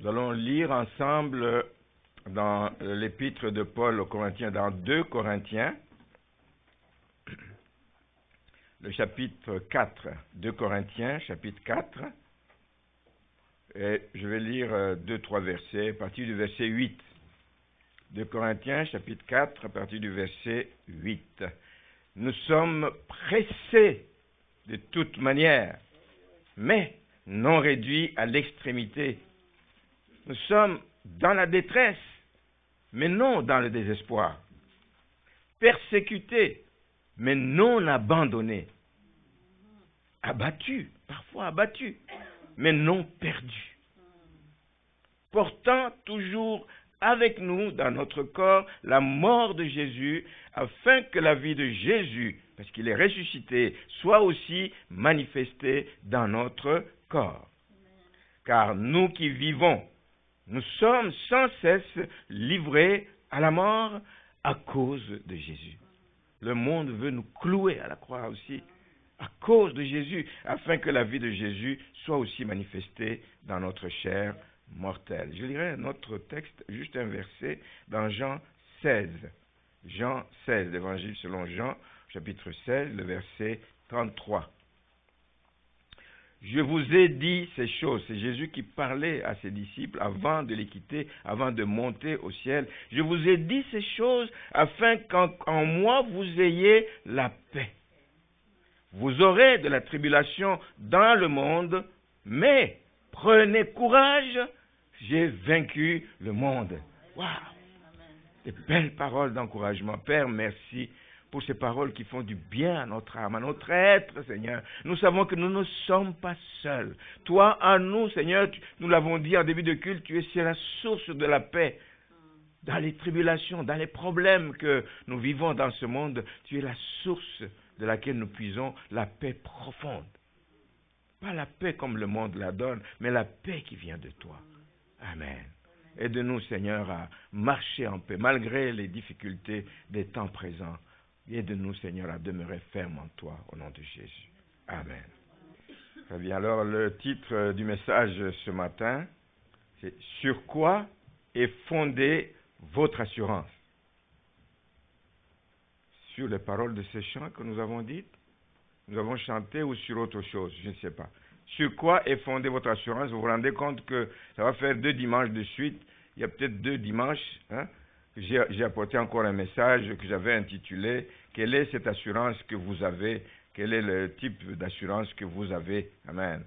Nous allons lire ensemble dans l'épître de Paul aux Corinthiens, dans 2 Corinthiens, le chapitre 4. 2 Corinthiens, chapitre 4. Et je vais lire 2-3 versets, à partir du verset 8. 2 Corinthiens, chapitre 4, à partir du verset 8. Nous sommes pressés de toute manière, mais non réduits à l'extrémité. Nous sommes dans la détresse, mais non dans le désespoir. Persécutés, mais non abandonnés. Abattus, parfois abattus, mais non perdus. Portant toujours avec nous dans notre corps la mort de Jésus, afin que la vie de Jésus, parce qu'il est ressuscité, soit aussi manifestée dans notre corps. Car nous qui vivons, nous sommes sans cesse livrés à la mort à cause de Jésus. Le monde veut nous clouer à la croix aussi, à cause de Jésus, afin que la vie de Jésus soit aussi manifestée dans notre chair mortelle. Je lirai un autre texte, juste un verset, dans Jean 16. Jean 16, l'évangile selon Jean, chapitre 16, le verset 33. Je vous ai dit ces choses. C'est Jésus qui parlait à ses disciples avant de les quitter, avant de monter au ciel. Je vous ai dit ces choses afin qu'en moi vous ayez la paix. Vous aurez de la tribulation dans le monde, mais prenez courage, j'ai vaincu le monde. Waouh! Des belles paroles d'encouragement. Père, merci pour ces paroles qui font du bien à notre âme, à notre être, Seigneur. Nous savons que nous ne sommes pas seuls. Toi, en nous, Seigneur, nous l'avons dit en début de culte, tu es la source de la paix. Dans les tribulations, dans les problèmes que nous vivons dans ce monde, tu es la source de laquelle nous puisons la paix profonde. Pas la paix comme le monde la donne, mais la paix qui vient de toi. Amen. Aide-nous, Seigneur, à marcher en paix, malgré les difficultés des temps présents. Aide-nous, Seigneur, à demeurer ferme en toi, au nom de Jésus. Amen. Très bien. Alors, le titre du message ce matin, c'est « Sur quoi est fondée votre assurance ?» Sur les paroles de ces chants que nous avons dites, nous avons chanté ou sur autre chose, je ne sais pas. Sur quoi est fondée votre assurance? Vous vous rendez compte que ça va faire 2 dimanches de suite. Il y a peut-être 2 dimanches. J'ai apporté encore un message que j'avais intitulé « Quelle est cette assurance que vous avez? Quel est le type d'assurance que vous avez ?» Amen.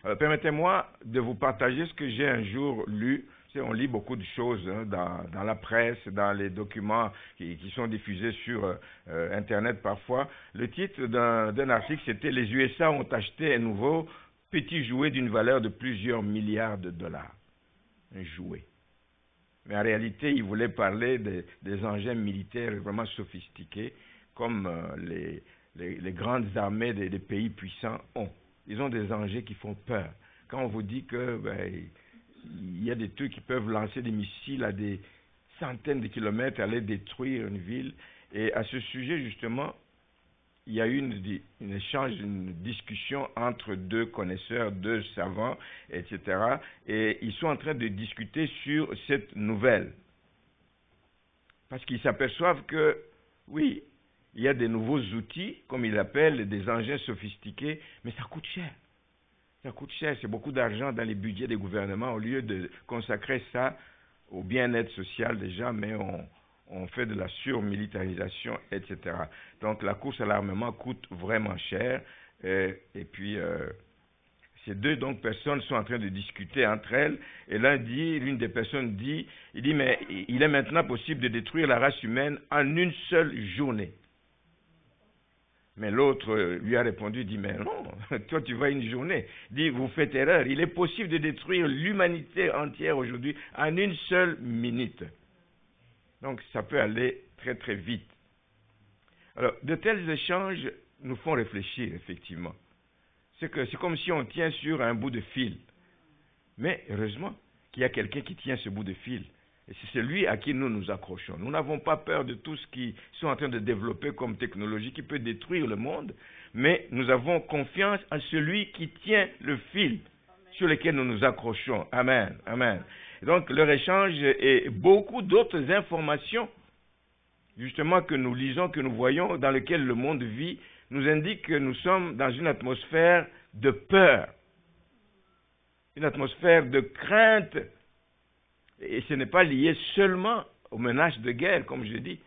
Alors, permettez-moi de vous partager ce que j'ai un jour lu. On lit beaucoup de choses dans la presse, dans les documents qui sont diffusés sur Internet parfois. Le titre d'un article, c'était « Les USA ont acheté un nouveau petit jouet d'une valeur de plusieurs milliards de dollars. » Un jouet. Mais en réalité, ils voulaient parler des engins militaires vraiment sophistiqués, comme les grandes armées des pays puissants ont. Ils ont des engins qui font peur. Quand on vous dit que il y a des trucs qui peuvent lancer des missiles à des centaines de kilomètres, aller détruire une ville. Et à ce sujet, justement, il y a eu un échange, une discussion entre 2 connaisseurs, 2 savants, etc. Et ils sont en train de discuter sur cette nouvelle. Parce qu'ils s'aperçoivent que, oui, il y a des nouveaux outils, comme ils l'appellent, des engins sophistiqués, mais ça coûte cher. Ça coûte cher, c'est beaucoup d'argent dans les budgets des gouvernements. Au lieu de consacrer ça au bien-être social des gens, mais on fait de la surmilitarisation, etc. Donc la course à l'armement coûte vraiment cher. Et puis, ces 2 personnes sont en train de discuter entre elles. Et l'une des personnes dit, mais il est maintenant possible de détruire la race humaine en une seule journée. Mais l'autre lui a répondu, dit, mais non, toi tu vas une journée. Dit, vous faites erreur, il est possible de détruire l'humanité entière aujourd'hui en une seule minute. Donc ça peut aller très très vite. Alors, de tels échanges nous font réfléchir, effectivement. C'est comme si on tient sur un bout de fil. Mais heureusement qu'il y a quelqu'un qui tient ce bout de fil. Et c'est celui à qui nous nous accrochons. Nous n'avons pas peur de tout ce qu'ils sont en train de développer comme technologie qui peut détruire le monde, mais nous avons confiance en celui qui tient le fil, sur lesquels nous nous accrochons. Amen, amen. Et donc, leur échange et beaucoup d'autres informations, justement, que nous lisons, que nous voyons, dans lesquelles le monde vit, nous indiquent que nous sommes dans une atmosphère de peur, une atmosphère de crainte. Et ce n'est pas lié seulement aux menaces de guerre, comme je dis.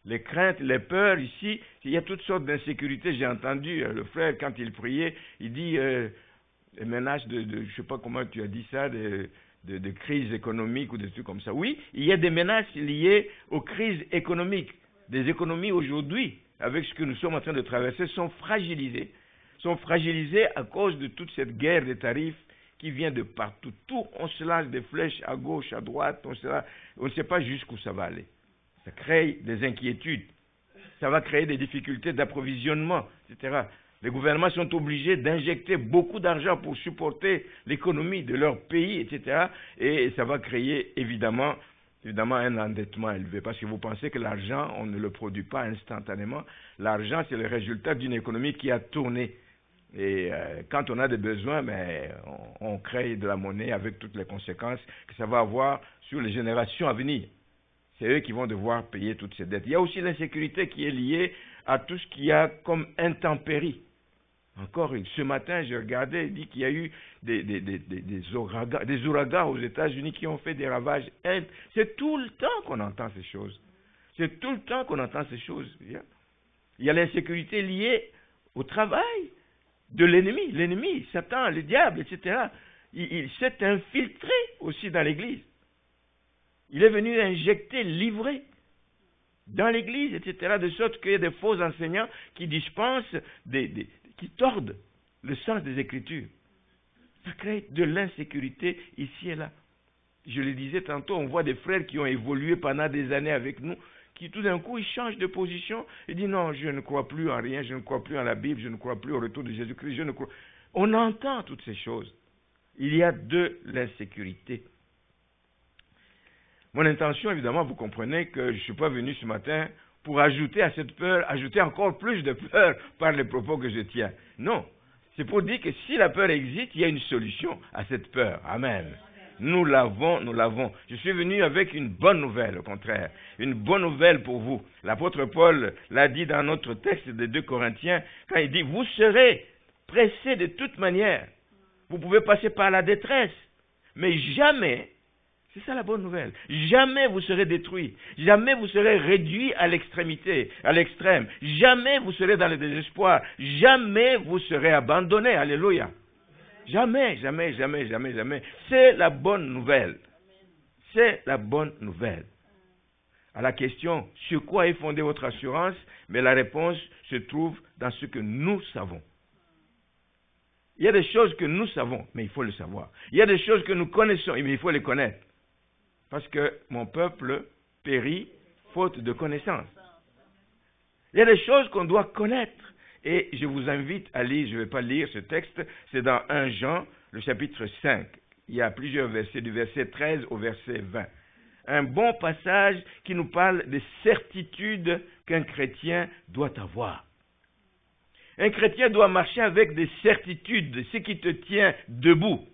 Les craintes, les peurs, ici, il y a toutes sortes d'insécurités. J'ai entendu le frère, quand il priait, il dit les menaces je ne sais pas comment tu as dit ça, de crise économique ou des trucs comme ça. Oui, il y a des menaces liées aux crises économiques. Des économies aujourd'hui, avec ce que nous sommes en train de traverser, sont fragilisées à cause de toute cette guerre des tarifs qui vient de partout. Tout, on se lance des flèches à gauche, à droite, on ne sait pas jusqu'où ça va aller. Ça crée des inquiétudes, ça va créer des difficultés d'approvisionnement, etc. Les gouvernements sont obligés d'injecter beaucoup d'argent pour supporter l'économie de leur pays, etc. Et ça va créer évidemment un endettement élevé. Parce que vous pensez que l'argent, on ne le produit pas instantanément. L'argent, c'est le résultat d'une économie qui a tourné. Et quand on a des besoins, on crée de la monnaie avec toutes les conséquences que ça va avoir sur les générations à venir. C'est eux qui vont devoir payer toutes ces dettes. Il y a aussi l'insécurité qui est liée à tout ce qu'il y a comme intempéries. Encore ce matin, j'ai regardé, il dit qu'il y a eu des ouragans aux États-Unis qui ont fait des ravages. C'est tout le temps qu'on entend ces choses. C'est tout le temps qu'on entend ces choses. Il y a l'insécurité liée au travail de l'ennemi, Satan, le diable, etc. Il s'est infiltré aussi dans l'Église. Il est venu injecter, livrer dans l'Église, etc., de sorte qu'il y a des faux enseignants qui dispensent, qui tordent le sens des Écritures. Ça crée de l'insécurité ici et là. Je le disais tantôt, on voit des frères qui ont évolué pendant des années avec nous, qui tout d'un coup, ils changent de position et disent non, je ne crois plus en rien, je ne crois plus en la Bible, je ne crois plus au retour de Jésus-Christ, je ne crois... On entend toutes ces choses. Il y a de l'insécurité. Mon intention, évidemment, vous comprenez que je ne suis pas venu ce matin pour ajouter à cette peur, ajouter encore plus de peur par les propos que je tiens. Non, c'est pour dire que si la peur existe, il y a une solution à cette peur. Amen. Nous l'avons. Je suis venu avec une bonne nouvelle, au contraire. Une bonne nouvelle pour vous. L'apôtre Paul l'a dit dans notre texte de 2 Corinthiens, quand il dit, vous serez pressés de toute manière. Vous pouvez passer par la détresse, mais jamais, c'est ça la bonne nouvelle, jamais vous serez détruits, jamais vous serez réduits à l'extrémité, à l'extrême, jamais vous serez dans le désespoir, jamais vous serez abandonnés, alléluia. Jamais, jamais, jamais, jamais, jamais. C'est la bonne nouvelle. C'est la bonne nouvelle. À la question, sur quoi est fondée votre assurance? Mais la réponse se trouve dans ce que nous savons. Il y a des choses que nous savons, mais il faut le savoir. Il y a des choses que nous connaissons, mais il faut les connaître. Parce que mon peuple périt faute de connaissance. Il y a des choses qu'on doit connaître. Et je vous invite à lire, je ne vais pas lire ce texte, c'est dans 1 Jean, le chapitre 5. Il y a plusieurs versets, du verset 13 au verset 20. Un bon passage qui nous parle des certitudes qu'un chrétien doit avoir. Un chrétien doit marcher avec des certitudes, ce qui te tient debout.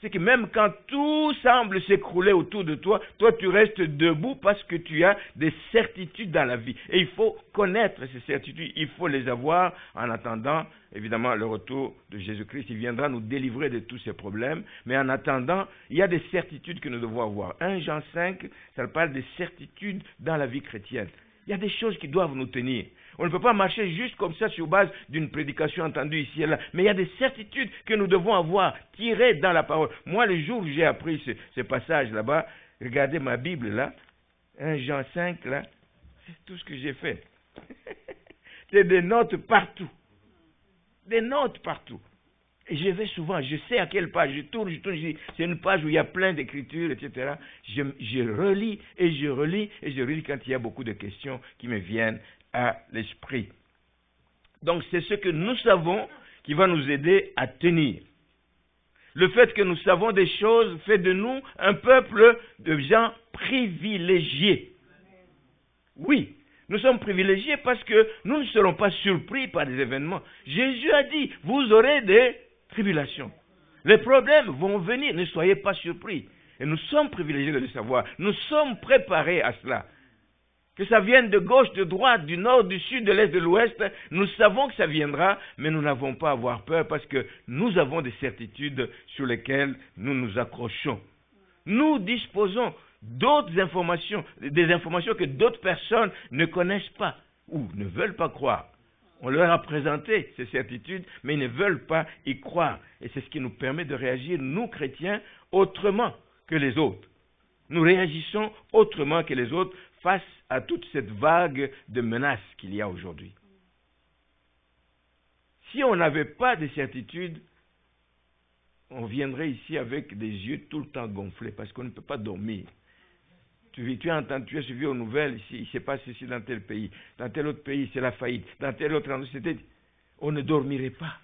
C'est que même quand tout semble s'écrouler autour de toi, toi tu restes debout parce que tu as des certitudes dans la vie. Et il faut connaître ces certitudes, il faut les avoir en attendant, évidemment, le retour de Jésus-Christ. Il viendra nous délivrer de tous ces problèmes. Mais en attendant, il y a des certitudes que nous devons avoir. 1 Jean 5, ça parle des certitudes dans la vie chrétienne. Il y a des choses qui doivent nous tenir. On ne peut pas marcher juste comme ça sur base d'une prédication entendue ici et là. Mais il y a des certitudes que nous devons avoir, tirées dans la parole. Moi, le jour où j'ai appris ce passage là-bas, regardez ma Bible là, 1 Jean 5 là, c'est tout ce que j'ai fait. C'est des notes partout. Des notes partout. Et je vais souvent, je sais à quelle page, je tourne, je dis, c'est une page où il y a plein d'écritures, etc. Je relis et je relis et je relis quand il y a beaucoup de questions qui me viennent à l'esprit. Donc c'est ce que nous savons qui va nous aider à tenir. Le fait que nous savons des choses fait de nous un peuple de gens privilégiés. Oui, nous sommes privilégiés parce que nous ne serons pas surpris par des événements. Jésus a dit, vous aurez des tribulations. Les problèmes vont venir, ne soyez pas surpris. Et nous sommes privilégiés de le savoir. Nous sommes préparés à cela. Que ça vienne de gauche, de droite, du nord, du sud, de l'est, de l'ouest, nous savons que ça viendra, mais nous n'avons pas à avoir peur parce que nous avons des certitudes sur lesquelles nous nous accrochons. Nous disposons d'autres informations, des informations que d'autres personnes ne connaissent pas ou ne veulent pas croire. On leur a présenté ces certitudes, mais ils ne veulent pas y croire. Et c'est ce qui nous permet de réagir, nous chrétiens, autrement que les autres. Nous réagissons autrement que les autres face à toute cette vague de menaces qu'il y a aujourd'hui. Si on n'avait pas de certitude, on viendrait ici avec des yeux tout le temps gonflés parce qu'on ne peut pas dormir. Tu as suivi aux nouvelles, ici, il se passe ceci dans tel pays, dans tel autre pays, c'est la faillite, dans tel autre endroit, on ne dormirait pas.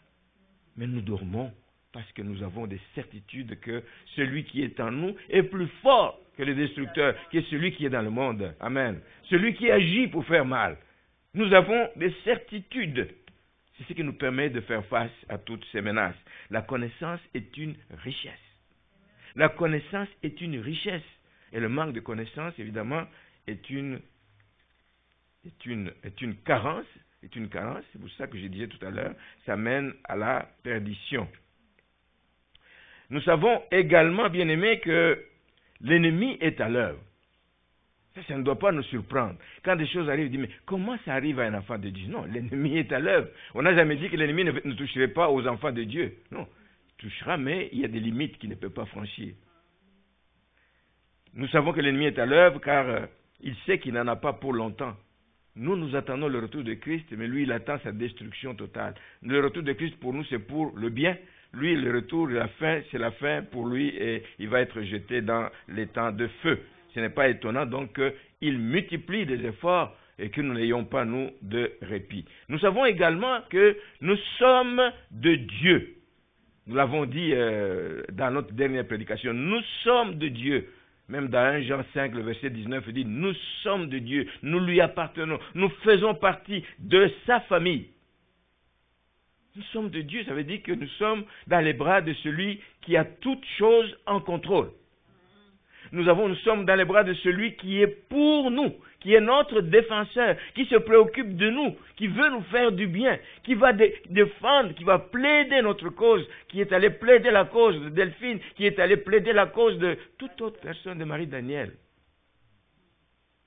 Mais nous dormons parce que nous avons des certitudes que celui qui est en nous est plus fort que le destructeur, qui est celui qui est dans le monde. Amen. Celui qui agit pour faire mal. Nous avons des certitudes. C'est ce qui nous permet de faire face à toutes ces menaces. La connaissance est une richesse. La connaissance est une richesse. Et le manque de connaissance, évidemment, est une carence. C'est pour ça que je disais tout à l'heure, ça mène à la perdition. Nous savons également, bien-aimés, que l'ennemi est à l'œuvre. Ça ne doit pas nous surprendre. Quand des choses arrivent, on dit, mais comment ça arrive à un enfant de Dieu? Non, l'ennemi est à l'œuvre. On n'a jamais dit que l'ennemi ne toucherait pas aux enfants de Dieu. Non, il touchera, mais il y a des limites qu'il ne peut pas franchir. Nous savons que l'ennemi est à l'œuvre car il sait qu'il n'en a pas pour longtemps. Nous attendons le retour de Christ, mais lui, il attend sa destruction totale. Le retour de Christ, pour nous, c'est pour le bien. Lui, le retour, la fin, c'est la fin pour lui et il va être jeté dans les temps de feu. Ce n'est pas étonnant donc qu'il multiplie des efforts et que nous n'ayons pas, nous, de répit. Nous savons également que nous sommes de Dieu. Nous l'avons dit dans notre dernière prédication. Nous sommes de Dieu. Même dans 1 Jean 5, le verset 19, il dit, nous sommes de Dieu, nous lui appartenons, nous faisons partie de sa famille. Nous sommes de Dieu, ça veut dire que nous sommes dans les bras de celui qui a toutes choses en contrôle. Nous sommes dans les bras de celui qui est pour nous, qui est notre défenseur, qui se préoccupe de nous, qui veut nous faire du bien, qui va défendre, qui va plaider notre cause, qui est allé plaider la cause de Delphine, qui est allé plaider la cause de toute autre personne, de Marie-Daniel,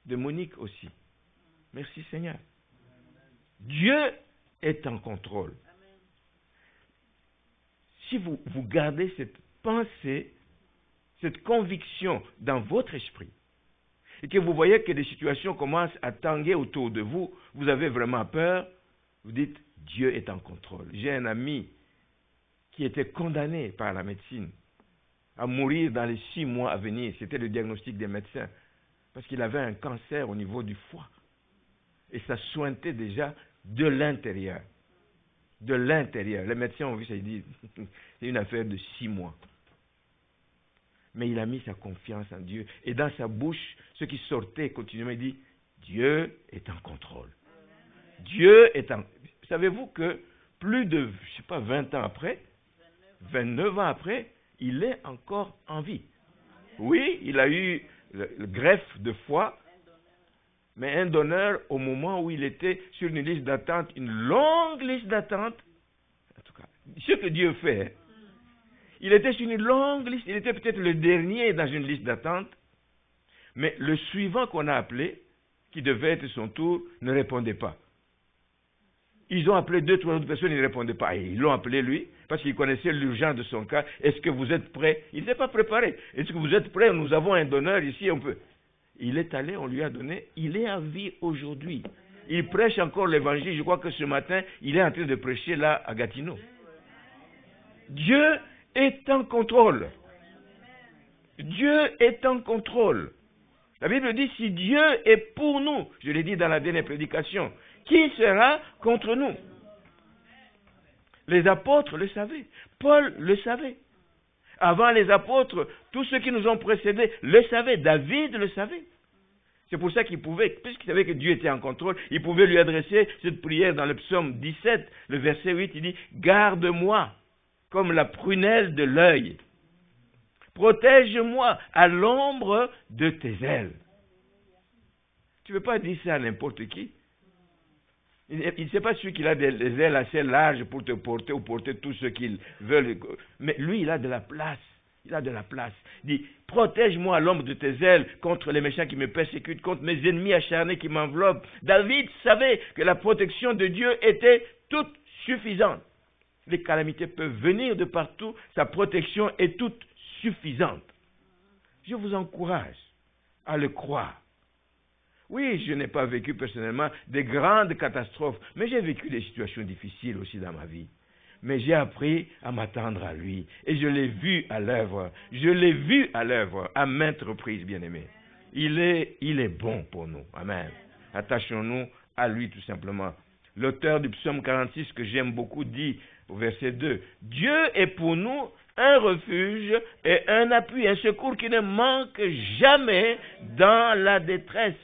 de Monique aussi. Merci Seigneur. Dieu est en contrôle. Si vous gardez cette pensée, cette conviction dans votre esprit, et que vous voyez que des situations commencent à tanguer autour de vous, vous avez vraiment peur, vous dites, Dieu est en contrôle. J'ai un ami qui était condamné par la médecine à mourir dans les 6 mois à venir. C'était le diagnostic des médecins, parce qu'il avait un cancer au niveau du foie. Et ça sointait déjà de l'intérieur. De l'intérieur. Les médecins ont vu ça, ils disent, c'est une affaire de 6 mois. Mais il a mis sa confiance en Dieu. Et dans sa bouche, ce qui sortait continuellement, il dit, Dieu est en contrôle. Dieu est en... Savez-vous que plus de, 20 ans après, 29 ans après, il est encore en vie. Oui, il a eu le greffe de foie, mais un donneur au moment où il était sur une liste d'attente, une longue liste d'attente. En tout cas, ce que Dieu fait, il était sur une longue liste, il était peut-être le dernier dans une liste d'attente, mais le suivant qu'on a appelé, qui devait être son tour, ne répondait pas. Ils ont appelé 2, 3 autres personnes, il ne répondait pas. Et ils l'ont appelé lui, parce qu'ils connaissaient l'urgence de son cas. Est-ce que vous êtes prêts? Il n'était pas préparé. Est-ce que vous êtes prêts? Nous avons un donneur ici, on peut. Il est allé, on lui a donné, il est en vie aujourd'hui. Il prêche encore l'évangile, je crois que ce matin, il est en train de prêcher là à Gatineau. Dieu est en contrôle. Dieu est en contrôle. La Bible dit, si Dieu est pour nous, je l'ai dit dans la dernière prédication, qui sera contre nous? Les apôtres le savaient. Paul le savait. Avant les apôtres, tous ceux qui nous ont précédés le savaient. David le savait. C'est pour ça qu'il pouvait, puisqu'il savait que Dieu était en contrôle, il pouvait lui adresser cette prière dans le psaume 17, le verset 8, il dit, garde-moi comme la prunelle de l'œil. Protège-moi à l'ombre de tes ailes. Tu ne peux pas dire ça à n'importe qui. Il ne sait pas celui qui a des ailes assez larges pour te porter ou porter tout ce qu'ils veulent. Mais lui, il a de la place. Il a de la place. Il dit, protège-moi à l'ombre de tes ailes contre les méchants qui me persécutent, contre mes ennemis acharnés qui m'enveloppent. David savait que la protection de Dieu était toute suffisante. Les calamités peuvent venir de partout. Sa protection est toute suffisante. Je vous encourage à le croire. Oui, je n'ai pas vécu personnellement des grandes catastrophes, mais j'ai vécu des situations difficiles aussi dans ma vie. Mais j'ai appris à m'attendre à lui. Et je l'ai vu à l'œuvre. Je l'ai vu à l'œuvre à maintes reprises, bien-aimés. Il est bon pour nous. Amen. Attachons-nous à lui tout simplement. L'auteur du psaume 46 que j'aime beaucoup dit au verset 2, « Dieu est pour nous un refuge et un appui, un secours qui ne manque jamais dans la détresse. »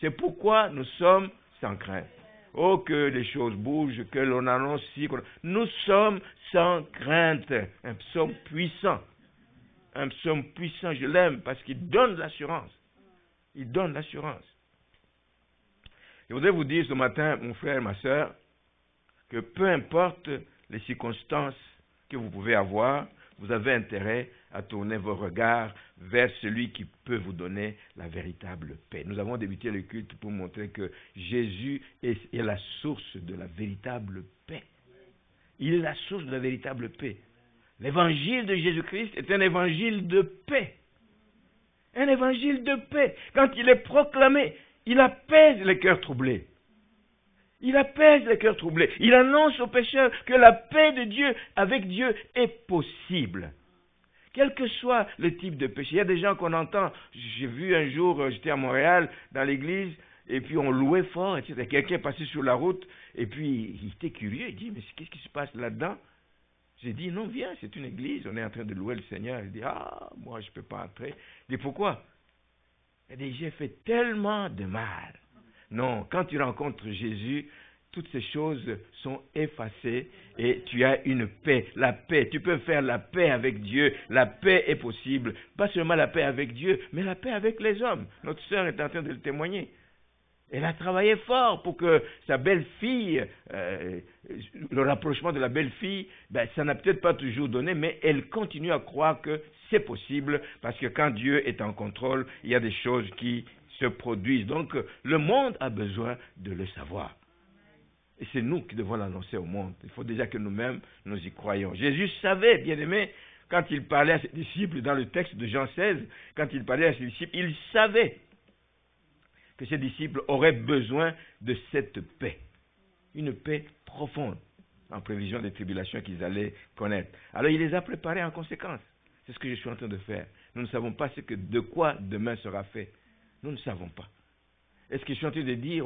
C'est pourquoi nous sommes sans crainte. Oh, que les choses bougent, que l'on annonce si. Nous sommes sans crainte. Un psaume puissant. Un psaume puissant, je l'aime parce qu'il donne l'assurance. Il donne l'assurance. Je voudrais vous dire ce matin, mon frère, ma soeur, que peu importe les circonstances que vous pouvez avoir, vous avez intérêt à tourner vos regards vers celui qui peut vous donner la véritable paix. Nous avons débuté le culte pour montrer que Jésus est la source de la véritable paix. Il est la source de la véritable paix. L'évangile de Jésus-Christ est un évangile de paix. Un évangile de paix. Quand il est proclamé, il apaise les cœurs troublés. Il apaise les cœurs troublés. Il annonce aux pécheurs que la paix de Dieu avec Dieu est possible. Quel que soit le type de péché. Il y a des gens qu'on entend. J'ai vu un jour, j'étais à Montréal, dans l'église, et puis on louait fort, etc. Quelqu'un est passé sur la route, et puis il était curieux. Il dit, mais qu'est-ce qui se passe là-dedans? J'ai dit, non, viens, c'est une église, on est en train de louer le Seigneur. Il dit, ah, moi je ne peux pas entrer. Il dit, pourquoi? Il dit, j'ai fait tellement de mal. Non, quand tu rencontres Jésus, toutes ces choses sont effacées et tu as une paix, la paix. Tu peux faire la paix avec Dieu, la paix est possible. Pas seulement la paix avec Dieu, mais la paix avec les hommes. Notre sœur est en train de le témoigner. Elle a travaillé fort pour que sa belle-fille, le rapprochement de la belle-fille, ça n'a peut-être pas toujours donné, mais elle continue à croire que c'est possible parce que quand Dieu est en contrôle, il y a des choses qui se produisent. Donc, le monde a besoin de le savoir. Et c'est nous qui devons l'annoncer au monde. Il faut déjà que nous-mêmes, nous y croyons. Jésus savait, bien aimé, quand il parlait à ses disciples, dans le texte de Jean 16, quand il parlait à ses disciples, il savait que ses disciples auraient besoin de cette paix. Une paix profonde, en prévision des tribulations qu'ils allaient connaître. Alors, il les a préparés en conséquence. C'est ce que je suis en train de faire. Nous ne savons pas de quoi demain sera fait. Nous ne savons pas. Est-ce que je suis en train de dire,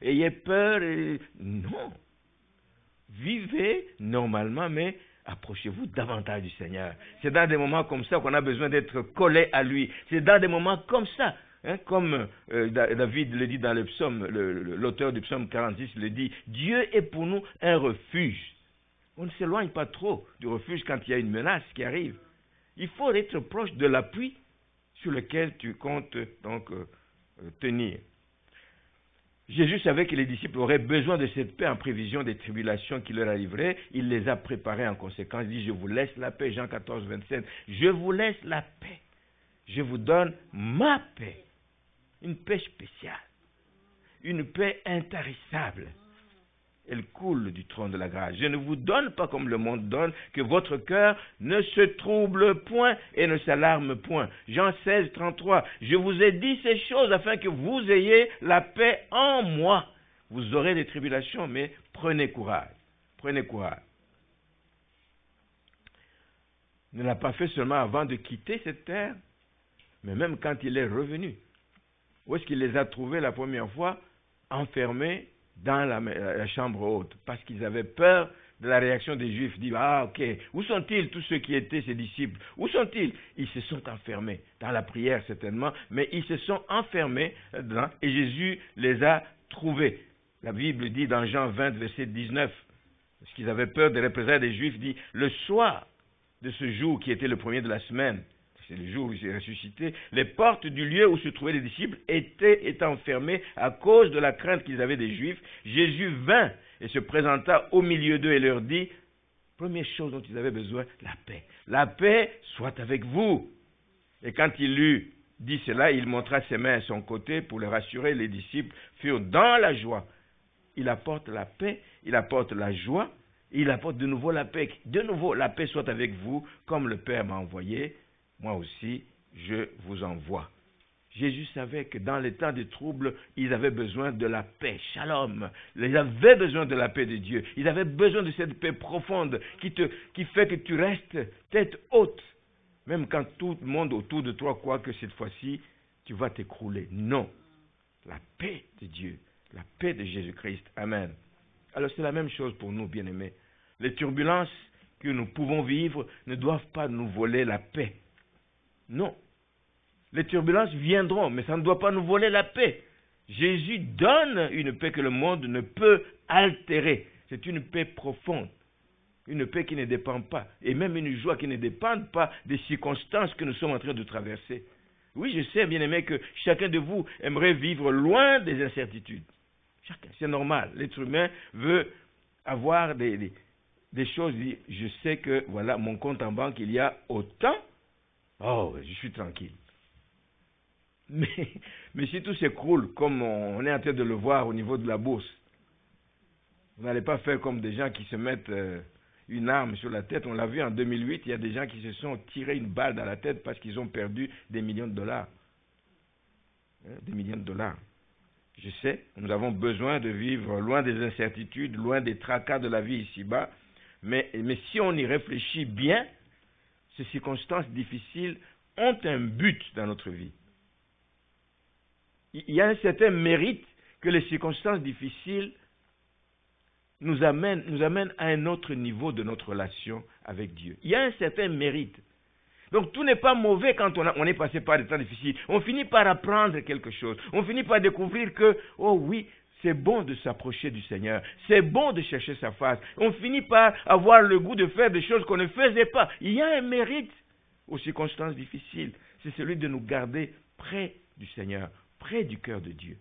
ayez peur? Non. Vivez normalement, mais approchez-vous davantage du Seigneur. C'est dans des moments comme ça qu'on a besoin d'être collé à lui. C'est dans des moments comme ça, comme David le dit dans le psaume, l'auteur du psaume 46 le dit, Dieu est pour nous un refuge. On ne s'éloigne pas trop du refuge quand il y a une menace qui arrive. Il faut être proche de l'appui sur lequel tu comptes donc tenir. Jésus savait que les disciples auraient besoin de cette paix en prévision des tribulations qui leur arriveraient. Il les a préparés en conséquence. Il dit, je vous laisse la paix, Jean 14, 27. Je vous laisse la paix. Je vous donne ma paix. Une paix spéciale. Une paix intarissable. Elle coule du trône de la grâce. Je ne vous donne pas comme le monde donne, que votre cœur ne se trouble point et ne s'alarme point. Jean 16, 33. Je vous ai dit ces choses afin que vous ayez la paix en moi. Vous aurez des tribulations, mais prenez courage. Prenez courage. Il ne l'a pas fait seulement avant de quitter cette terre, mais même quand il est revenu. Où est-ce qu'il les a trouvés la première fois? Enfermés dans la chambre haute, parce qu'ils avaient peur de la réaction des Juifs. Ils disent, ok, où sont-ils tous ceux qui étaient ses disciples? Où sont-ils? Ils se sont enfermés, dans la prière certainement, mais ils se sont enfermés dedans, et Jésus les a trouvés. La Bible dit dans Jean 20, verset 19, Parce qu'ils avaient peur des représailles des Juifs, dit, le soir de ce jour qui était le premier de la semaine, c'est le jour où j'ai ressuscité, les portes du lieu où se trouvaient les disciples étant fermées à cause de la crainte qu'ils avaient des Juifs. Jésus vint et se présenta au milieu d'eux et leur dit, première chose dont ils avaient besoin, la paix. La paix soit avec vous. Et quand il eut dit cela, il montra ses mains à son côté pour le rassurer. Les disciples furent dans la joie. Il apporte la paix, il apporte la joie, il apporte de nouveau la paix. De nouveau, la paix soit avec vous, comme le Père m'a envoyé, moi aussi, je vous envoie. Jésus savait que dans les temps de troubles, ils avaient besoin de la paix, shalom. Ils avaient besoin de la paix de Dieu. Ils avaient besoin de cette paix profonde qui fait que tu restes tête haute. Même quand tout le monde autour de toi croit que cette fois-ci, tu vas t'écrouler. Non. La paix de Dieu, la paix de Jésus-Christ. Amen. Alors c'est la même chose pour nous, bien-aimés. Les turbulences que nous pouvons vivre ne doivent pas nous voler la paix. Non. Les turbulences viendront, mais ça ne doit pas nous voler la paix. Jésus donne une paix que le monde ne peut altérer. C'est une paix profonde. Une paix qui ne dépend pas. Et même une joie qui ne dépend pas des circonstances que nous sommes en train de traverser. Oui, je sais, bien aimé, que chacun de vous aimerait vivre loin des incertitudes. Chacun, c'est normal. L'être humain veut avoir des choses. Je sais que, voilà, mon compte en banque, il y a autant. Oh, je suis tranquille. Mais si tout s'écroule, comme on est en train de le voir au niveau de la bourse, vous n'allez pas faire comme des gens qui se mettent une arme sur la tête. On l'a vu en 2008, il y a des gens qui se sont tirés une balle dans la tête parce qu'ils ont perdu des millions de dollars. Des millions de dollars. Je sais, nous avons besoin de vivre loin des incertitudes, loin des tracas de la vie ici-bas. Mais si on y réfléchit bien, ces circonstances difficiles ont un but dans notre vie. Il y a un certain mérite que les circonstances difficiles nous amènent à un autre niveau de notre relation avec Dieu. Il y a un certain mérite. Donc tout n'est pas mauvais quand on est passé par des temps difficiles. On finit par apprendre quelque chose. On finit par découvrir que, oh oui, c'est bon de s'approcher du Seigneur. C'est bon de chercher sa face. On finit par avoir le goût de faire des choses qu'on ne faisait pas. Il y a un mérite aux circonstances difficiles. C'est celui de nous garder près du Seigneur, près du cœur de Dieu.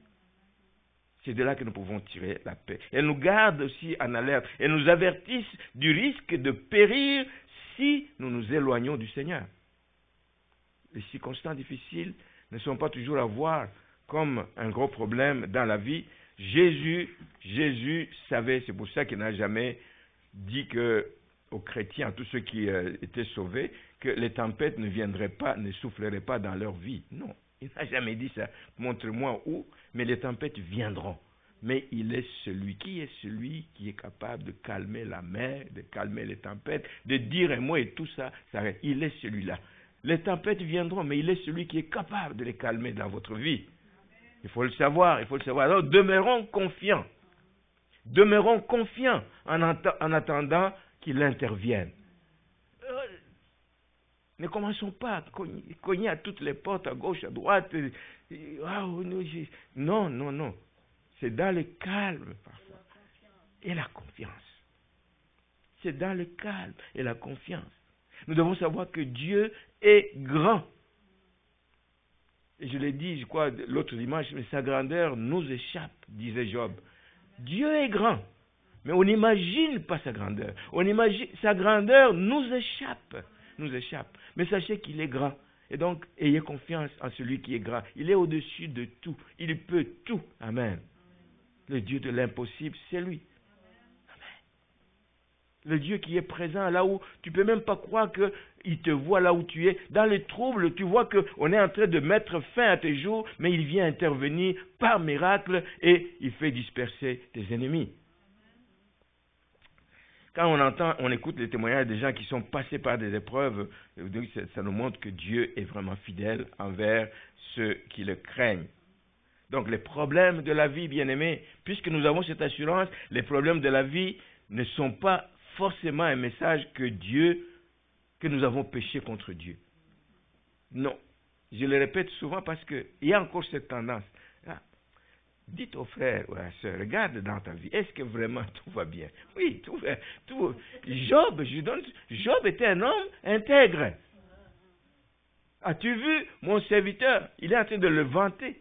C'est de là que nous pouvons tirer la paix. Elles nous gardent aussi en alerte. Elles nous avertissent du risque de périr si nous nous éloignons du Seigneur. Les circonstances difficiles ne sont pas toujours à voir comme un gros problème dans la vie. Jésus savait, c'est pour ça qu'il n'a jamais dit aux chrétiens, à tous ceux qui étaient sauvés, que les tempêtes ne viendraient pas, ne souffleraient pas dans leur vie. Non, il n'a jamais dit ça. Montre-moi où, mais les tempêtes viendront. Mais il est celui qui est capable de calmer la mer, de calmer les tempêtes, de dire un mot et tout ça s'arrête. Il est celui-là. Les tempêtes viendront, mais il est celui qui est capable de les calmer dans votre vie. Il faut le savoir, il faut le savoir. Alors demeurons confiants. Demeurons confiants en attendant qu'il intervienne. Ne commençons pas à cogner à toutes les portes, à gauche, à droite. Non, non, non. C'est dans le calme parfois. Et la confiance. C'est dans le calme et la confiance. Nous devons savoir que Dieu est grand. Et je l'ai dit, je crois, l'autre dimanche, mais sa grandeur nous échappe, disait Job. Dieu est grand, mais on n'imagine pas sa grandeur. Sa grandeur nous échappe. Mais sachez qu'il est grand. Et donc, ayez confiance en celui qui est grand. Il est au-dessus de tout. Il peut tout. Amen. Le Dieu de l'impossible, c'est lui. Le Dieu qui est présent là où tu ne peux même pas croire qu'il te voit là où tu es. Dans les troubles, tu vois qu'on est en train de mettre fin à tes jours, mais il vient intervenir par miracle et il fait disperser tes ennemis. Quand on écoute les témoignages des gens qui sont passés par des épreuves, ça nous montre que Dieu est vraiment fidèle envers ceux qui le craignent. Donc les problèmes de la vie, bien-aimés, puisque nous avons cette assurance, les problèmes de la vie ne sont pas forcément un message que nous avons péché contre Dieu. Non. Je le répète souvent parce qu'il y a encore cette tendance. Dites aux frères ou à la sœur, regarde dans ta vie, est-ce que vraiment tout va bien? Oui, tout va. Job était un homme intègre. As-tu vu mon serviteur? Il est en train de le vanter.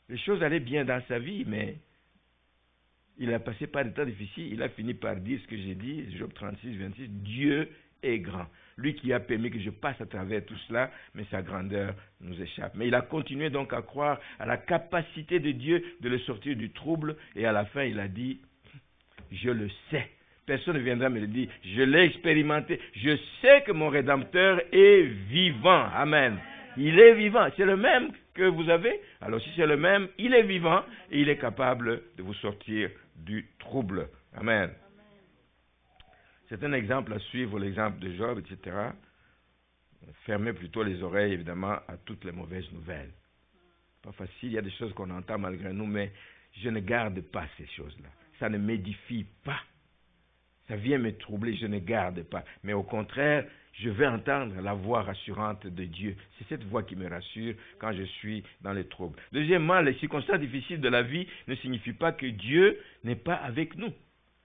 Les choses allaient bien dans sa vie, mais il a passé par des temps difficiles. Il a fini par dire ce que j'ai dit, Job 36, 26, Dieu est grand. Lui qui a permis que je passe à travers tout cela, mais sa grandeur nous échappe. Mais il a continué donc à croire à la capacité de Dieu de le sortir du trouble, et à la fin il a dit, je le sais. Personne ne viendra me le dire. Je l'ai expérimenté. Je sais que mon Rédempteur est vivant. Amen. Il est vivant. C'est le même que vous avez. Alors si c'est le même, il est vivant et il est capable de vous sortir du trouble. Amen. C'est un exemple à suivre, l'exemple de Job, etc. Fermez plutôt les oreilles, évidemment, à toutes les mauvaises nouvelles. Pas facile, il y a des choses qu'on entend malgré nous, mais je ne garde pas ces choses-là. Ça ne m'édifie pas. Ça vient me troubler, je ne garde pas. Mais au contraire, je vais entendre la voix rassurante de Dieu. C'est cette voix qui me rassure quand je suis dans les troubles. Deuxièmement, les circonstances difficiles de la vie ne signifient pas que Dieu n'est pas avec nous.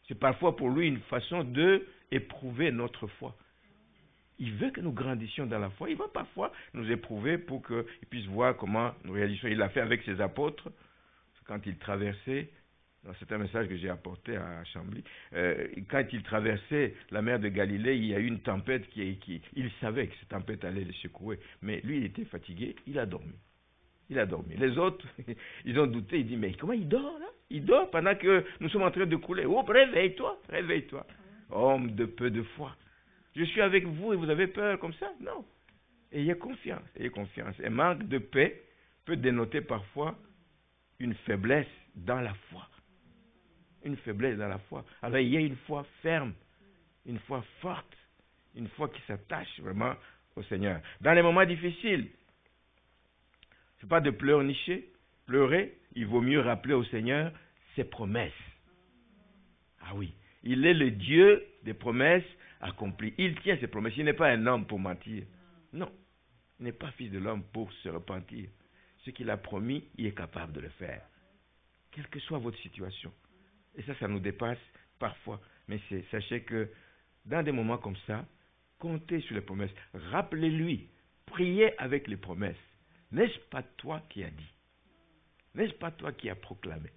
C'est parfois pour lui une façon d'éprouver notre foi. Il veut que nous grandissions dans la foi. Il va parfois nous éprouver pour qu'il puisse voir comment nous réagissons. Il l'a fait avec ses apôtres quand ils traversaient. C'est un message que j'ai apporté à Chambly. Quand il traversait la mer de Galilée, il y a eu une tempête il savait que cette tempête allait le secouer. Mais lui, il était fatigué, il a dormi. Il a dormi. Les autres, ils ont douté, ils disent, mais comment il dort là? Il dort pendant que nous sommes en train de couler. Oh, réveille-toi, réveille-toi. Homme de peu de foi. Je suis avec vous et vous avez peur comme ça? Non. Ayez confiance, ayez confiance. Un manque de paix peut dénoter parfois une faiblesse dans la foi. Une faiblesse dans la foi. Alors il y a une foi ferme, une foi forte, une foi qui s'attache vraiment au Seigneur. Dans les moments difficiles, ce n'est pas de pleurnicher, pleurer, il vaut mieux rappeler au Seigneur ses promesses. Ah oui, il est le Dieu des promesses accomplies. Il tient ses promesses, il n'est pas un homme pour mentir. Non, il n'est pas fils de l'homme pour se repentir. Ce qu'il a promis, il est capable de le faire. Quelle que soit votre situation. Et ça nous dépasse parfois. Mais sachez que dans des moments comme ça, comptez sur les promesses. Rappelez-lui, priez avec les promesses. N'est-ce pas toi qui as dit? N'est-ce pas toi qui as proclamé?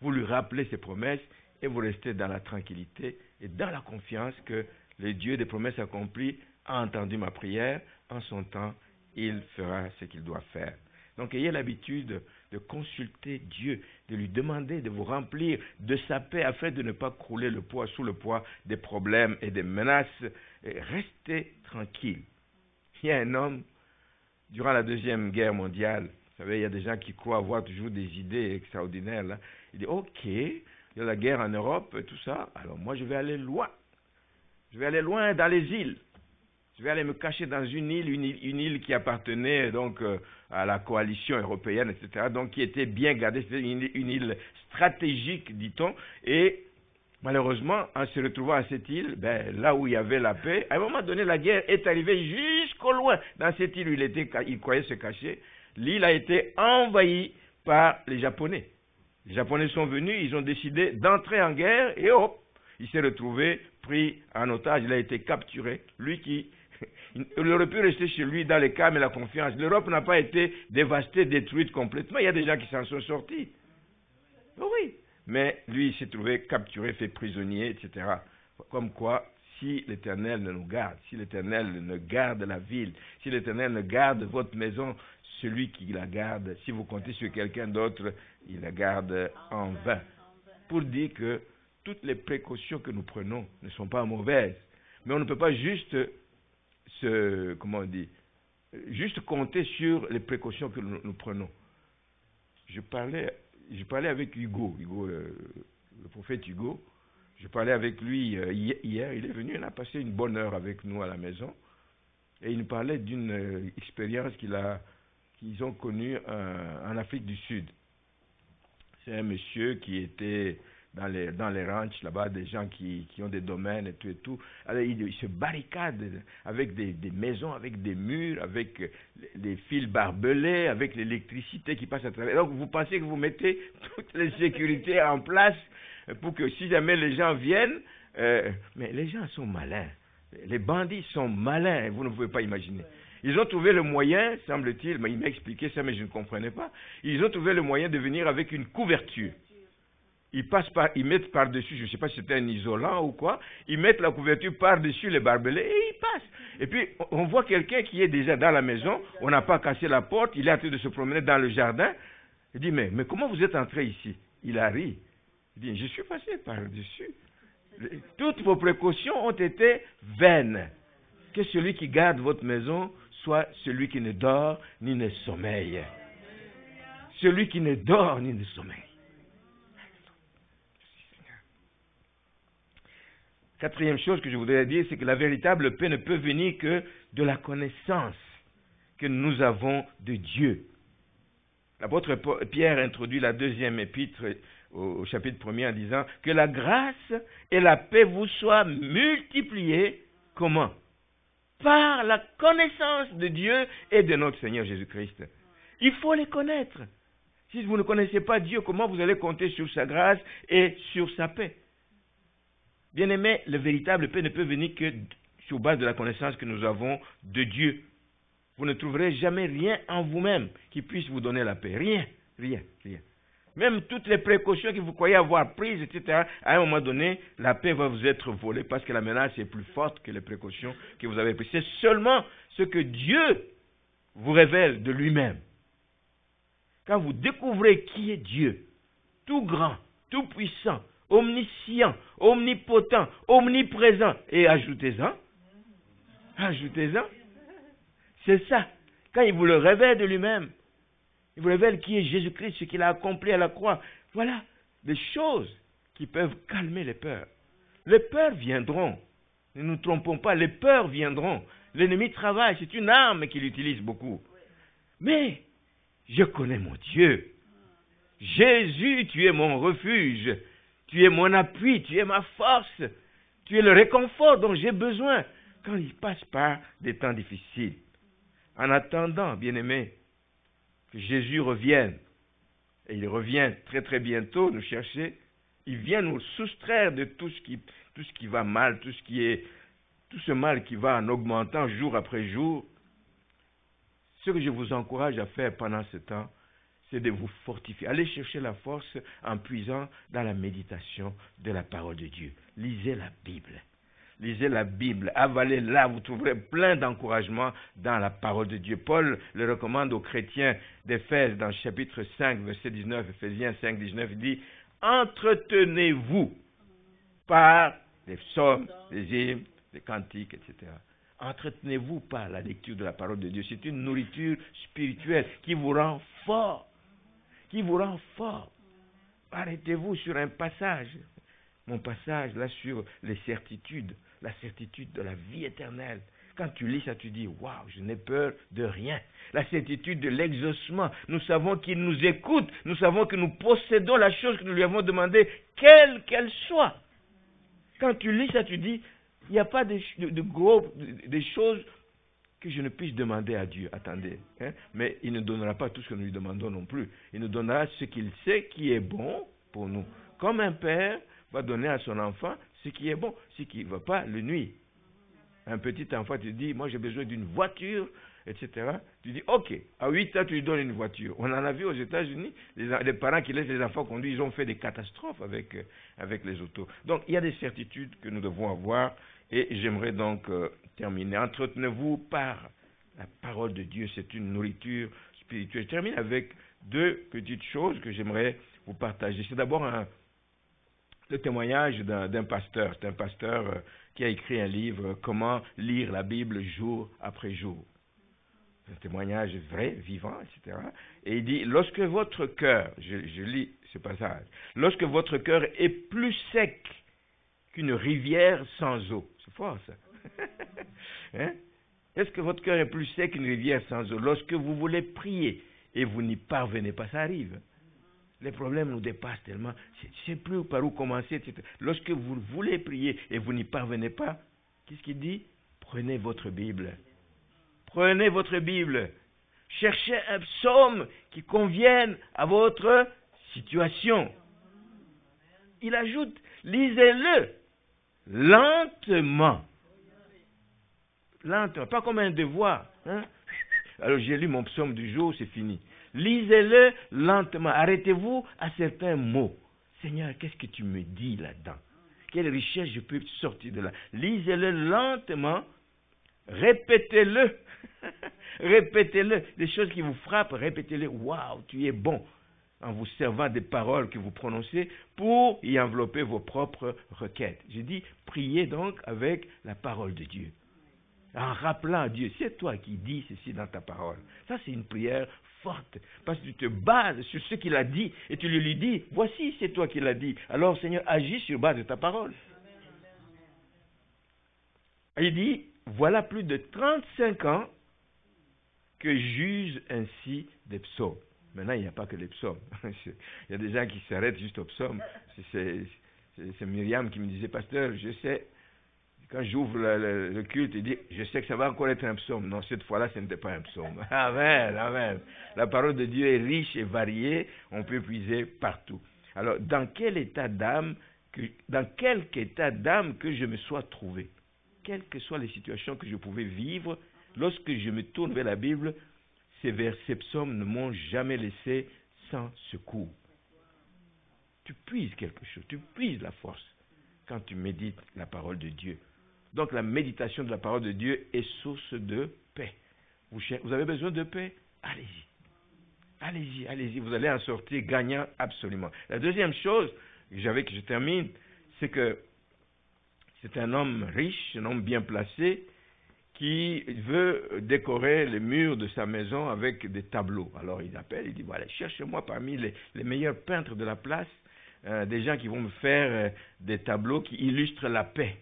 Vous lui rappelez ses promesses et vous restez dans la tranquillité et dans la confiance que le Dieu des promesses accomplies a entendu ma prière. En son temps, il fera ce qu'il doit faire. Donc ayez l'habitude de consulter Dieu, de lui demander de vous remplir de sa paix afin de ne pas crouler sous le poids des problèmes et des menaces. Et restez tranquille. Il y a un homme, durant la Deuxième Guerre mondiale, vous savez, il y a des gens qui croient avoir toujours des idées extraordinaires. Là. Il dit, ok, il y a la guerre en Europe, tout ça, alors moi je vais aller loin. Je vais aller loin dans les îles. Je vais aller me cacher dans une île qui appartenait donc à la coalition européenne, etc., donc qui était bien gardée, c'était une île stratégique, dit-on, et malheureusement, en se retrouvant à cette île, là où il y avait la paix, à un moment donné, la guerre est arrivée jusqu'au loin, dans cette île où il croyait se cacher. L'île a été envahie par les Japonais. Les Japonais sont venus, ils ont décidé d'entrer en guerre, et hop, il s'est retrouvé pris en otage, il a été capturé, lui qui... Il aurait pu rester chez lui dans les calmes et la confiance. L'Europe n'a pas été dévastée, détruite complètement. Il y a des gens qui s'en sont sortis. Oui. Mais lui, il s'est trouvé capturé, fait prisonnier, etc. Comme quoi, si l'Éternel ne nous garde, si l'Éternel ne garde la ville, si l'Éternel ne garde votre maison, celui qui la garde, si vous comptez sur quelqu'un d'autre, il la garde en vain. Pour dire que toutes les précautions que nous prenons ne sont pas mauvaises. Mais on ne peut pas juste juste compter sur les précautions que nous prenons. Je parlais avec Hugo, le prophète Hugo. Je parlais avec lui hier, il est venu, il a passé une bonne heure avec nous à la maison. Et il nous parlait d'une expérience qu'ils ont connue en Afrique du Sud. C'est un monsieur qui était dans les ranchs, là-bas, des gens qui ont des domaines et tout. Alors, ils se barricadent avec des maisons, avec des murs, avec des fils barbelés, avec l'électricité qui passe à travers. Donc, vous pensez que vous mettez toutes les sécurités en place pour que si jamais les gens viennent, mais les gens sont malins. Les bandits sont malins, vous ne pouvez pas imaginer. Ils ont trouvé le moyen, semble-t-il, mais il m'a expliqué ça, mais je ne comprenais pas. Ils ont trouvé le moyen de venir avec une couverture. Ils mettent par-dessus, je ne sais pas si c'était un isolant ou quoi, ils mettent la couverture par-dessus les barbelés et ils passent. Et puis, on voit quelqu'un qui est déjà dans la maison, on n'a pas cassé la porte, il est en train de se promener dans le jardin. Il dit, mais comment vous êtes entré ici? Il a ri. Il dit, je suis passé par-dessus. Toutes vos précautions ont été vaines. Que celui qui garde votre maison soit celui qui ne dort ni ne sommeille. Celui qui ne dort ni ne sommeille. Quatrième chose que je voudrais dire, c'est que la véritable paix ne peut venir que de la connaissance que nous avons de Dieu. L'apôtre Pierre introduit la deuxième épître au chapitre 1er en disant que la grâce et la paix vous soient multipliées. Comment? Par la connaissance de Dieu et de notre Seigneur Jésus-Christ. Il faut les connaître. Si vous ne connaissez pas Dieu, comment vous allez compter sur sa grâce et sur sa paix? Bien-aimés, le véritable paix ne peut venir que sur base de la connaissance que nous avons de Dieu. Vous ne trouverez jamais rien en vous-même qui puisse vous donner la paix. Rien, rien, rien. Même toutes les précautions que vous croyez avoir prises, etc., à un moment donné, la paix va vous être volée parce que la menace est plus forte que les précautions que vous avez prises. C'est seulement ce que Dieu vous révèle de lui-même. Quand vous découvrez qui est Dieu, tout grand, tout puissant, omniscient, omnipotent, omniprésent, et ajoutez-en, c'est ça. Quand il vous le révèle de lui-même, il vous révèle qui est Jésus-Christ, ce qu'il a accompli à la croix. Voilà des choses qui peuvent calmer les peurs. Les peurs viendront. Ne nous trompons pas, les peurs viendront. L'ennemi travaille, c'est une arme qu'il utilise beaucoup. Mais je connais mon Dieu. Jésus, tu es mon refuge. Tu es mon appui, tu es ma force. Tu es le réconfort dont j'ai besoin quand il passe par des temps difficiles. En attendant, bien-aimés, que Jésus revienne, et il revient très très bientôt nous chercher, il vient nous soustraire de tout ce qui va mal, tout ce mal qui va en augmentant jour après jour. Ce que je vous encourage à faire pendant ce temps, c'est de vous fortifier. Allez chercher la force en puisant dans la méditation de la parole de Dieu. Lisez la Bible. Lisez la Bible, avalez-la, vous trouverez plein d'encouragement dans la parole de Dieu. Paul le recommande aux chrétiens d'Éphèse dans le chapitre 5, verset 19, Éphésiens 5, 19, il dit « Entretenez-vous par les psaumes, les hymnes, les cantiques, etc. » Entretenez-vous par la lecture de la parole de Dieu. C'est une nourriture spirituelle qui vous rend fort. Qui vous rend fort. Arrêtez-vous sur un passage. Mon passage là sur les certitudes. La certitude de la vie éternelle. Quand tu lis ça, tu dis, waouh, je n'ai peur de rien. La certitude de l'exaucement. Nous savons qu'il nous écoute. Nous savons que nous possédons la chose que nous lui avons demandée, quelle qu'elle soit. Quand tu lis ça, tu dis, il n'y a pas des choses que je ne puisse demander à Dieu. Attendez. Mais il ne donnera pas tout ce que nous lui demandons non plus. Il nous donnera ce qu'il sait qui est bon pour nous. Comme un père va donner à son enfant ce qui est bon, ce qui ne va pas le nuire. Un petit enfant te dit, moi j'ai besoin d'une voiture, etc. Tu dis, ok, à 8 ans tu lui donnes une voiture. On en a vu aux États-Unis, les parents qui laissent les enfants conduire, ils ont fait des catastrophes avec les autos. Donc il y a des certitudes que nous devons avoir et j'aimerais donc terminer. Entretenez-vous par la parole de Dieu, c'est une nourriture spirituelle. Je termine avec deux petites choses que j'aimerais vous partager. C'est d'abord le témoignage d'un pasteur. C'est un pasteur qui a écrit un livre, Comment lire la Bible jour après jour. C'est un témoignage vrai, vivant, etc. Et il dit, lorsque votre cœur, je lis ce passage, lorsque votre cœur est plus sec qu'une rivière sans eau. C'est fort ça. Est-ce que votre cœur est plus sec qu'une rivière sans eau? Lorsque vous voulez prier et vous n'y parvenez pas, ça arrive. Les problèmes nous dépassent tellement. Je ne sais plus par où commencer, etc. Lorsque vous voulez prier et vous n'y parvenez pas, qu'est-ce qu'il dit? Prenez votre Bible. Prenez votre Bible. Cherchez un psaume qui convienne à votre situation. Il ajoute, lisez-le lentement. Lentement, pas comme un devoir. Hein? Alors j'ai lu mon psaume du jour, c'est fini. Lisez-le lentement. Arrêtez-vous à certains mots. Seigneur, qu'est-ce que tu me dis là-dedans? Quelle richesse je peux sortir de là? Lisez-le lentement. Répétez-le. Répétez-le. Les choses qui vous frappent, répétez-les. Waouh, tu es bon. En vous servant des paroles que vous prononcez pour y envelopper vos propres requêtes. Je dis, priez donc avec la parole de Dieu. En rappelant à Dieu, c'est toi qui dis ceci dans ta parole. Ça, c'est une prière forte. Parce que tu te bases sur ce qu'il a dit et tu lui dis, voici, c'est toi qui l'as dit. Alors, Seigneur, agis sur base de ta parole. Et il dit, voilà plus de 35 ans que j'use ainsi des psaumes. Maintenant, il n'y a pas que les psaumes. Il y a des gens qui s'arrêtent juste aux psaumes. C'est Myriam qui me disait, pasteur, je sais, quand j'ouvre le culte, il dit, je sais que ça va encore être un psaume. Non, cette fois-là, ce n'était pas un psaume. Amen, amen. La parole de Dieu est riche et variée. On peut puiser partout. Alors, dans quelque état d'âme que je me sois trouvé, quelles que soient les situations que je pouvais vivre, lorsque je me tourne vers la Bible, ces psaumes ne m'ont jamais laissé sans secours. Tu puises quelque chose, tu puises la force quand tu médites la parole de Dieu. Donc la méditation de la parole de Dieu est source de paix. Vous avez besoin de paix? Allez-y. Allez-y, allez-y. Vous allez en sortir gagnant absolument. La deuxième chose, que je termine, c'est que c'est un homme riche, un homme bien placé, qui veut décorer les murs de sa maison avec des tableaux. Alors il appelle, il dit, voilà, cherchez-moi parmi les meilleurs peintres de la place, des gens qui vont me faire des tableaux qui illustrent la paix.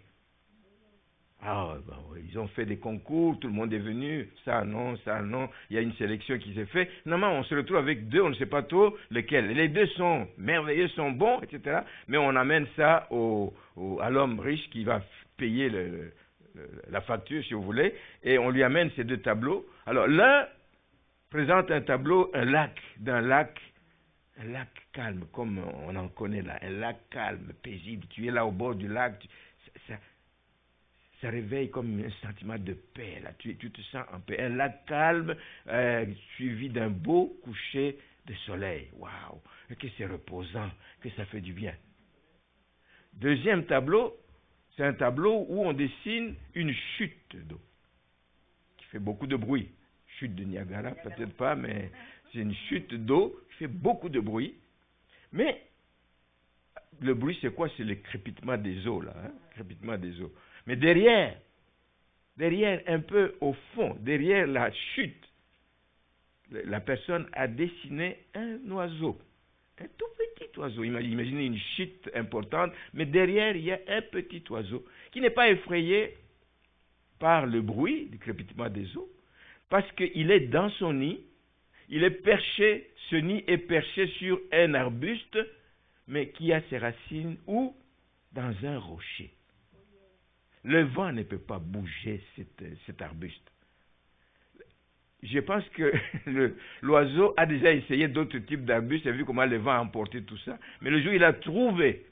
Ah, ben oui, ils ont fait des concours, tout le monde est venu, ça non, il y a une sélection qui s'est faite. Normalement, on se retrouve avec deux, on ne sait pas trop lesquels. Les deux sont merveilleux, sont bons, etc. Mais on amène ça à l'homme riche qui va payer la facture, si vous voulez, et on lui amène ces deux tableaux. Alors, l'un présente un tableau, un lac calme, comme on en connaît là, un lac calme, paisible. Tu es là au bord du lac, ça réveille comme un sentiment de paix, là. Tu te sens en paix. Un lac calme, suivi d'un beau coucher de soleil. Waouh! Que c'est reposant, que ça fait du bien. Deuxième tableau, c'est un tableau où on dessine une chute d'eau qui fait beaucoup de bruit. Chute de Niagara, peut-être pas, mais c'est une chute d'eau qui fait beaucoup de bruit. Mais le bruit, c'est quoi? C'est le crépitement des eaux, là. Hein? Crépitement des eaux. Mais derrière, un peu au fond, derrière la chute, la personne a dessiné un oiseau. Un tout petit oiseau. Imaginez une chute importante, mais derrière, il y a un petit oiseau qui n'est pas effrayé par le bruit du crépitement des eaux, parce qu'il est dans son nid, il est perché, ce nid est perché sur un arbuste, mais qui a ses racines où? Dans un rocher. Le vent ne peut pas bouger cet arbuste. Je pense que l'oiseau a déjà essayé d'autres types d'arbustes et vu comment le vent a emporté tout ça. Mais le jour où il a trouvé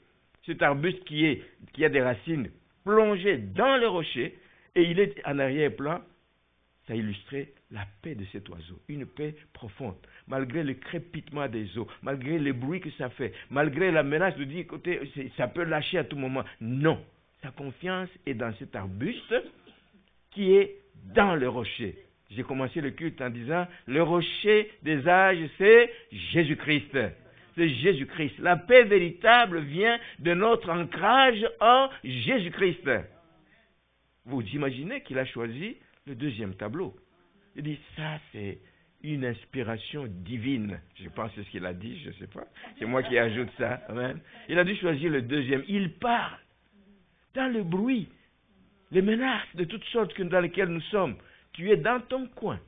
cet arbuste qui a des racines plongées dans le rocher et il est en arrière-plan, ça illustrait la paix de cet oiseau. Une paix profonde. Malgré le crépitement des eaux, malgré le bruit que ça fait, malgré la menace de dire, écoutez, ça peut lâcher à tout moment. Non. Sa confiance est dans cet arbuste qui est dans le rocher. J'ai commencé le culte en disant, le rocher des âges, c'est Jésus-Christ. C'est Jésus-Christ. La paix véritable vient de notre ancrage en Jésus-Christ. Vous imaginez qu'il a choisi le deuxième tableau. Il dit, ça c'est une inspiration divine. Je pense que c'est ce qu'il a dit, je ne sais pas. C'est moi qui ajoute ça. Amen. Il a dû choisir le deuxième. Il parle dans le bruit, les menaces de toutes sortes dans lesquelles nous sommes. Tu es dans ton coin.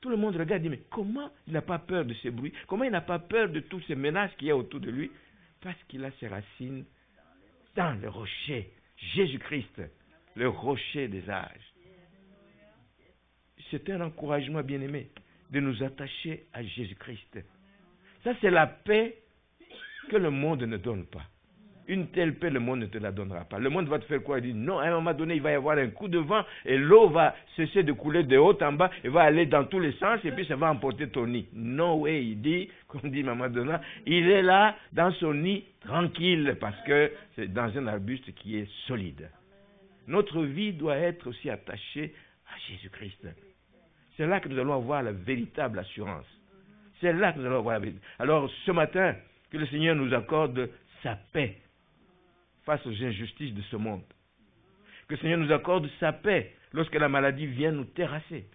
Tout le monde regarde et dit, mais comment il n'a pas peur de ces bruits? Comment il n'a pas peur de toutes ces menaces qu'il y a autour de lui? Parce qu'il a ses racines dans le rocher, Jésus-Christ, le rocher des âges. C'est un encouragement, bien-aimé, de nous attacher à Jésus-Christ. Ça, c'est la paix que le monde ne donne pas. Une telle paix, le monde ne te la donnera pas. Le monde va te faire quoi? Il dit, non, à un moment donné, il va y avoir un coup de vent et l'eau va cesser de couler de haut en bas et va aller dans tous les sens et puis ça va emporter ton nid. Non, oui, il dit, comme dit Maman Donna, il est là dans son nid tranquille parce que c'est dans un arbuste qui est solide. Notre vie doit être aussi attachée à Jésus-Christ. C'est là que nous allons avoir la véritable assurance. C'est là que nous allons avoir la vérité. Alors, ce matin, que le Seigneur nous accorde sa paix face aux injustices de ce monde. Que le Seigneur nous accorde sa paix lorsque la maladie vient nous terrasser.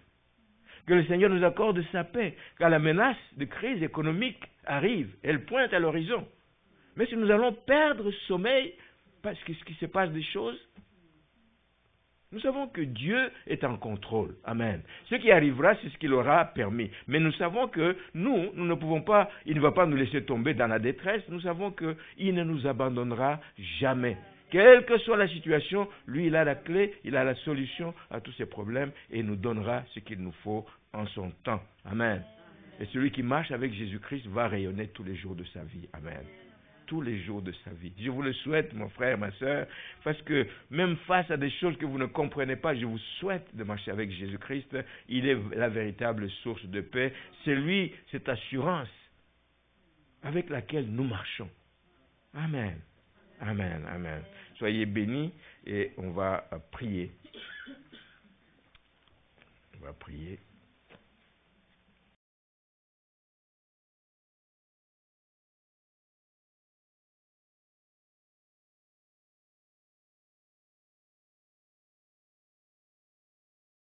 Que le Seigneur nous accorde sa paix quand la menace de crise économique arrive. Elle pointe à l'horizon. Mais si nous allons perdre sommeil parce que ce qui se passe des choses, nous savons que Dieu est en contrôle. Amen. Ce qui arrivera, c'est ce qu'il aura permis. Mais nous savons que nous ne pouvons pas, il ne va pas nous laisser tomber dans la détresse. Nous savons qu'il ne nous abandonnera jamais. Quelle que soit la situation, lui, il a la clé, il a la solution à tous ces problèmes et il nous donnera ce qu'il nous faut en son temps. Amen. Et celui qui marche avec Jésus-Christ va rayonner tous les jours de sa vie. Amen. Tous les jours de sa vie. Je vous le souhaite, mon frère, ma soeur, parce que même face à des choses que vous ne comprenez pas, je vous souhaite de marcher avec Jésus-Christ. Il est la véritable source de paix. C'est lui, cette assurance avec laquelle nous marchons. Amen. Amen. Amen. Soyez bénis et on va prier. On va prier.